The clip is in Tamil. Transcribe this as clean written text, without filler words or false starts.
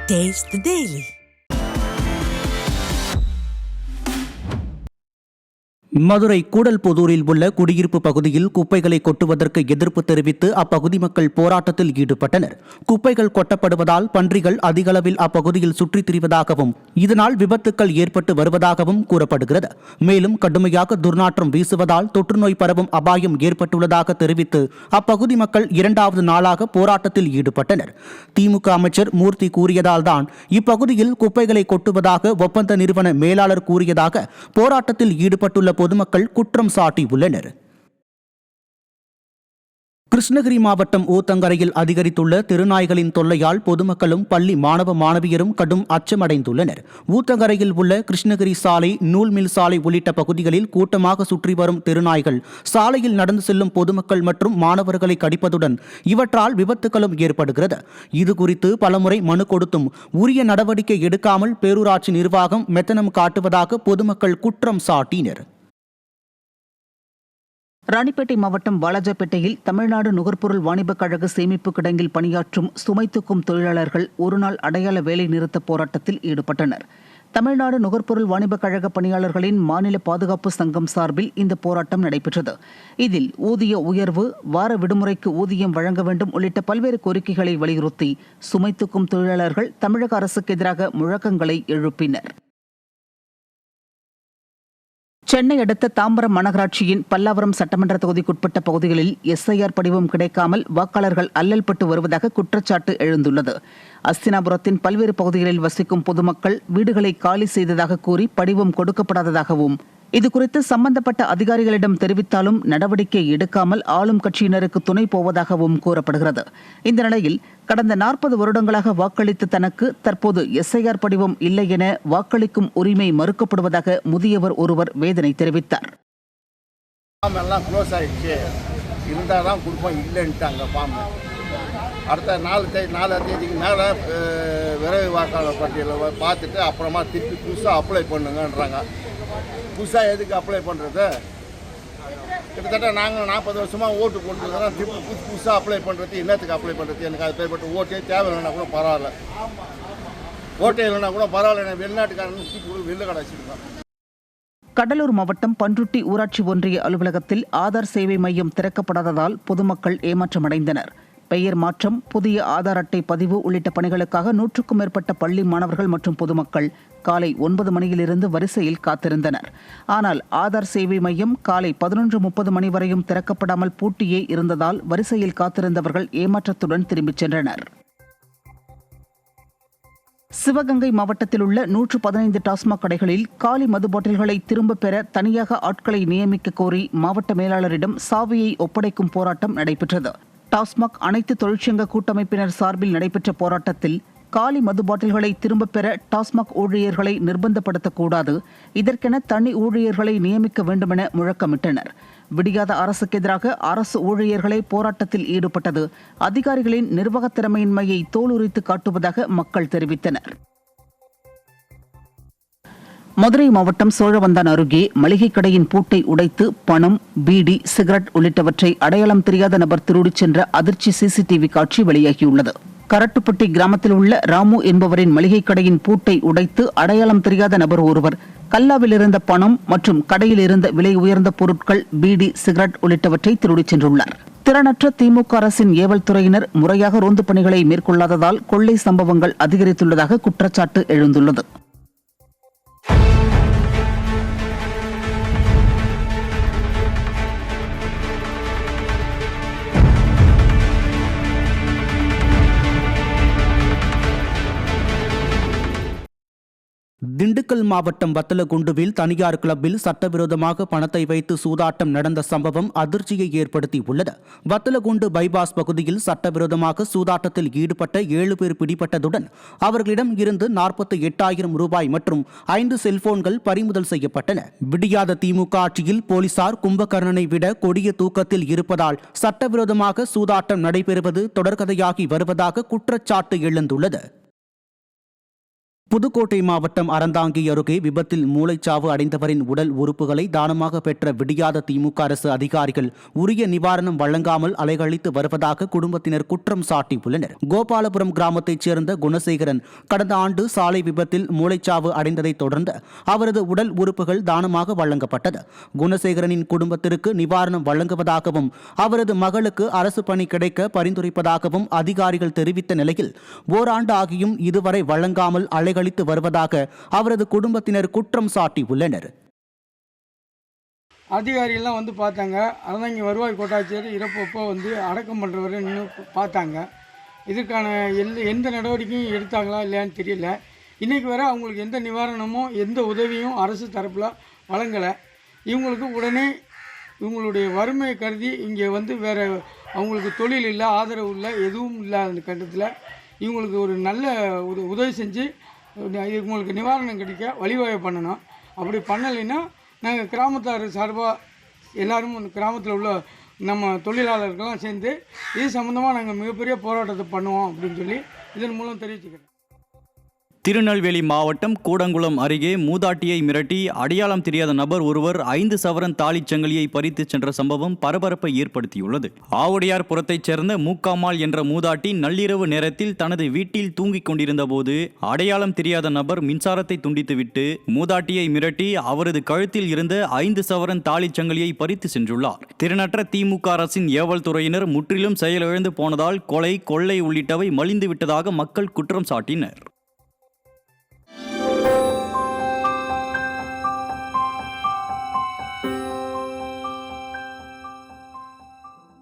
Taste the Daily. மதுரை கூடல்புதூரில் உள்ள குடியிருப்பு பகுதியில் குப்பைகளை கொட்டுவதற்கு எதிர்ப்பு தெரிவித்து அப்பகுதி மக்கள் போராட்டத்தில் ஈடுபட்டனர். குப்பைகள் கொட்டப்படுவதால் பன்றிகள் அதிகளவில் அப்பகுதியில் சுற்றித் திரிவதாகவும் இதனால் விபத்துக்கள் ஏற்பட்டு வருவதாகவும் கூறப்படுகிறது. மேலும் கடுமையாக துர்நாற்றம் வீசுவதால் தொற்றுநோய் பரவும் அபாயம் ஏற்பட்டுள்ளதாக தெரிவித்து அப்பகுதி மக்கள் இரண்டாவது நாளாக போராட்டத்தில் ஈடுபட்டனர். திமுக அமைச்சர் மூர்த்தி கூறியதால் தான் இப்பகுதியில் குப்பைகளை கொட்டுவதாக ஒப்பந்த நிறுவன மேலாளர் கூறியதாக போராட்டத்தில் ஈடுபட்டுள்ள பொதுமக்கள் குற்றம் சாட்டியுள்ளனர். கிருஷ்ணகிரி மாவட்டம் ஊத்தங்கரையில் அதிகரித்துள்ள திருநாய்களின் தொல்லையால் பொதுமக்களும் பள்ளி மாணவ மாணவியரும் கடும் அச்சமடைந்துள்ளனர். ஊத்தங்கரையில் உள்ள கிருஷ்ணகிரி சாலை, நூல்மில் சாலை உள்ளிட்ட பகுதிகளில் கூட்டமாக சுற்றி வரும் திருநாய்கள் சாலையில் நடந்து செல்லும் பொதுமக்கள் மற்றும் மாணவர்களை கடிப்பதுடன் இவற்றால் விபத்துகளும் ஏற்படுகிறது. இதுகுறித்து பலமுறை மனு கொடுத்தும் உரிய நடவடிக்கை எடுக்காமல் பேரூராட்சி நிர்வாகம் மெத்தனம் காட்டுவதாக பொதுமக்கள் குற்றம் சாட்டினர். ராணிப்பேட்டை மாவட்டம் வாலாஜாபேட்டையில் தமிழ்நாடு நுகர்பொருள் வாணிபக் கழக சேமிப்பு கிடங்கில் பணியாற்றும் சுமை தூக்கும் தொழிலாளர்கள் ஒருநாள் அடையாள வேலை நிறுத்த போராட்டத்தில் ஈடுபட்டனர். தமிழ்நாடு நுகர்பொருள் வாணிபக் கழக பணியாளர்களின் மாநில பாதுகாப்பு சங்கம் சார்பில் இந்த போராட்டம் நடைபெற்றது. இதில் ஊதிய உயர்வு, வார விடுமுறைக்கு ஊதியம் வழங்க வேண்டும் உள்ளிட்ட பல்வேறு கோரிக்கைகளை வலியுறுத்தி சுமை தூக்கும் தொழிலாளர்கள் தமிழக அரசுக்கு எதிராக முழக்கங்களை எழுப்பினர். சென்னை அடுத்த தாம்பரம் மாநகராட்சியின் பல்லாவரம் சட்டமன்ற தொகுதிக்குட்பட்ட பகுதிகளில் எஸ்ஐஆர் படிவம் கிடைக்காமல் வாக்காளர்கள் அல்லல்பட்டு வருவதாக குற்றச்சாட்டு எழுந்துள்ளது. அஸ்தினாபுரத்தின் பல்வேறு பகுதிகளில் வசிக்கும் பொதுமக்கள் வீடுகளை காலி செய்ததாக கூறி படிவம் கொடுக்கப்படாததாகவும் இதுகுறித்து சம்பந்தப்பட்ட அதிகாரிகளிடம் தெரிவித்தாலும் நடவடிக்கை எடுக்காமல் ஆளும் கட்சியினருக்கு துணை போவதாகவும் கூறப்படுகிறது. இந்த நிலையில் கடந்த 40 வருடங்களாக வாக்களித்த தனக்கு தற்போது எஸ்ஐஆர் படிவம் இல்லை என வாக்களிக்கும் உரிமை மறுக்கப்படுவதாக முதியவர் ஒருவர் வேதனை தெரிவித்தார். அடுத்த 4 தேதிக்கு மேலே விரைவு வாக்காளர் பட்டியலை பார்த்துட்டு அப்புறமா திருப்பி புதுசாக அப்ளை பண்ணுங்கன்றாங்க. புதுசாக எதுக்கு அப்ளை பண்ணுறது? கிட்டத்தட்ட நாங்கள் 40 வருஷமாக ஓட்டு போட்டுருக்கிறோம். திருப்பி புதுசாக அப்ளை பண்ணுறது என்னத்துக்கு அப்ளை பண்ணுறது? எனக்கு அது பேர்பட்ட ஓட்டே தேவையில்லைன்னா கூட பரவாயில்ல, ஓட்டே இல்லைன்னா கூட பரவாயில்ல, வெளிநாட்டுக்காரன்னு தூக்கி வெளில கிடச்சிருக்கோம். கடலூர் மாவட்டம் பன்ருட்டி ஊராட்சி ஒன்றிய அலுவலகத்தில் ஆதார் சேவை மையம் திறக்கப்படாததால் பொதுமக்கள் ஏமாற்றமடைந்தனர். பெயர் மாற்றம், புதிய ஆதார் அட்டை பதிவு உள்ளிட்ட பணிகளுக்காக 100க்கும் மேற்பட்ட பள்ளி மாணவர்கள் மற்றும் பொதுமக்கள் காலை 9 மணியிலிருந்து வரிசையில் காத்திருந்தனர். ஆனால் ஆதார் சேவை மையம் காலை 11:30 மணி வரையும் திறக்கப்படாமல் பூட்டியே இருந்ததால் வரிசையில் காத்திருந்தவர்கள் ஏமாற்றத்துடன் திரும்பிச் சென்றனர். சிவகங்கை மாவட்டத்தில் உள்ள 115 டாஸ்மாக் கடைகளில் காலி மது பாட்டில்களை திரும்பப் பெற தனியாக ஆட்களை நியமிக்க கோரி மாவட்ட மேலாளரிடம் சாவியை ஒப்படைக்கும் போராட்டம் நடைபெற்றது. டாஸ்மாக் அனைத்து தொழிற்சங்க கூட்டமைப்பினர் சார்பில் நடைபெற்ற போராட்டத்தில் காலி மது பாட்டில்களை திரும்பப் பெற டாஸ்மாக் ஊழியர்களை நிர்பந்தப்படுத்தக்கூடாது, இதற்கென தனி ஊழியர்களை நியமிக்க வேண்டுமென முழக்கமிட்டனர். விடியாத அரசுக்கு எதிராக அரசு ஊழியர்களை போராட்டத்தில் ஈடுபட்டது அதிகாரிகளின் நிர்வாகத் திறமையின்மையை தோலுரித்து காட்டுவதாக மக்கள் தெரிவித்தனர். மதுரை மாவட்டம் சோழவந்தான் அருகே மளிகை கடையின் பூட்டை உடைத்து பணம், பீடி, சிகரெட் உள்ளிட்டவற்றை அடையாளம் தெரியாத நபர் திருடிச் சென்ற அதிர்ச்சி சிசிடிவி காட்சி வெளியாகியுள்ளது. கரட்டுப்பட்டி கிராமத்தில் உள்ள ராமு என்பவரின் மளிகை கடையின் பூட்டை உடைத்து அடையாளம் தெரியாத நபர் ஒருவர் கல்லாவில் இருந்த பணம் மற்றும் கடையில் இருந்த விலை உயர்ந்த பொருட்கள், பீடி, சிகரெட் உள்ளிட்டவற்றை திருடிச் சென்றுள்ளார். திறனற்ற திமுக அரசின் ஏவல் துறையினர் முறையாக ரோந்து பணிகளை மேற்கொள்ளாததால் கொள்ளை சம்பவங்கள் அதிகரித்துள்ளதாக குற்றச்சாட்டு எழுந்துள்ளது. திண்டுக்கல் மாவட்டம் வத்தலகுண்டுவில் தனியார் கிளப்பில் சட்டவிரோதமாக பணத்தை வைத்து சூதாட்டம் நடந்த சம்பவம் அதிர்ச்சியை ஏற்படுத்தியுள்ளது. வத்தலகுண்டு பைபாஸ் பகுதியில் சட்டவிரோதமாக சூதாட்டத்தில் ஈடுபட்ட 7 பேர் பிடிபட்டதுடன் அவர்களிடம் இருந்து 48,000 ரூபாய் மற்றும் 5 செல்போன்கள் பறிமுதல் செய்யப்பட்டன. விடியாத திமுக ஆட்சியில் போலீசார் கும்பகர்ணனை விட கொடிய தூக்கத்தில் இருப்பதால் சட்டவிரோதமாக சூதாட்டம் நடைபெறுவது தொடர்கதையாகி வருவதாக குற்றச்சாட்டு எழுந்துள்ளது. புதுக்கோட்டை மாவட்டம் அறந்தாங்கி அருகே விபத்தில் மூளைச்சாவு அடைந்தவரின் உடல் உறுப்புகளை தானமாக பெற்ற விடியாத திமுக அரசு அதிகாரிகள் உரிய நிவாரணம் வழங்காமல் அலைகழித்து வருவதாக குடும்பத்தினர் குற்றம் சாட்டியுள்ளனர். கோபாலபுரம் கிராமத்தைச் சேர்ந்த குணசேகரன் கடந்த ஆண்டு சாலை விபத்தில் மூளைச்சாவு அடைந்ததைத் தொடர்ந்து அவரது உடல் உறுப்புகள் தானமாக வழங்கப்பட்டது. குணசேகரனின் குடும்பத்திற்கு நிவாரணம் வழங்குவதாகவும் அவரது மகளுக்கு அரசு பணி கிடைக்க பரிந்துரைப்பதாகவும் அதிகாரிகள் தெரிவித்த நிலையில் ஓராண்டு ஆகியும் இதுவரை வழங்காமல் அலைகழித்து வருவதாக அவரது குடும்பத்தினர் குற்றம் சாட்டியுள்ளனர். அதிகாரிகள்லாம் வந்து பார்த்தாங்க. அறந்தாங்கி வருவாய் கோட்டாட்சியர் இறப்பப்போ வந்து அடக்கம் பண்ணுறவர் நின்று பார்த்தாங்க. இதுக்கான எந்த நடவடிக்கையும் எடுத்தாங்களா இல்லையான்னு தெரியல. இன்றைக்கி வரை அவங்களுக்கு எந்த நிவாரணமோ எந்த உதவியும் அரசு தரப்பில் வழங்கலை. இவங்களுக்கு உடனே இவங்களுடைய வறுமையை கருதி இங்கே வந்து வேறு அவங்களுக்கு தொழில் இல்லை, ஆதரவு இல்லை, எதுவும் இல்லாத கட்டத்தில் இவங்களுக்கு ஒரு நல்ல உதவி செஞ்சு இவங்களுக்கு நிவாரணம் கிடைக்க வழிவகை பண்ணணும். அப்படி பண்ணலைன்னா நாங்கள் கிராமத்தார் சார்பாக எல்லோரும் கிராமத்தில் உள்ள நம்ம தொழிலாளர்கள்லாம் சேர்ந்து இது சம்மந்தமாக நாங்கள் மிகப்பெரிய போராட்டத்தை பண்ணுவோம் அப்படின்னு சொல்லி இதன் மூலம் தெரிவிச்சுக்கிறேன். திருநெல்வேலி மாவட்டம் கூடங்குளம் அருகே மூதாட்டியை மிரட்டி அடையாளம் தெரியாத நபர் ஒருவர் 5 சவரன் தாலிச் சங்கிலியை பறித்து சென்ற சம்பவம் பரபரப்பை ஏற்படுத்தியுள்ளது. ஆவுடையார் புறத்தைச் சேர்ந்த மூக்காம்மாள் என்ற மூதாட்டி நள்ளிரவு நேரத்தில் தனது வீட்டில் தூங்கிக் கொண்டிருந்த போது அடையாளம் தெரியாத நபர் மின்சாரத்தை துண்டித்துவிட்டு மூதாட்டியை மிரட்டி அவரது கழுத்தில் இருந்த 5 சவரன் தாலிச் சங்கிலியை பறித்து சென்றுள்ளார். திறனற்ற திமுக அரசின் ஏவல் துறையினர் முற்றிலும் செயலிழந்து போனதால் கொலை, கொள்ளை உள்ளிட்டவை மலிந்து விட்டதாக மக்கள் குற்றம் சாட்டினர்.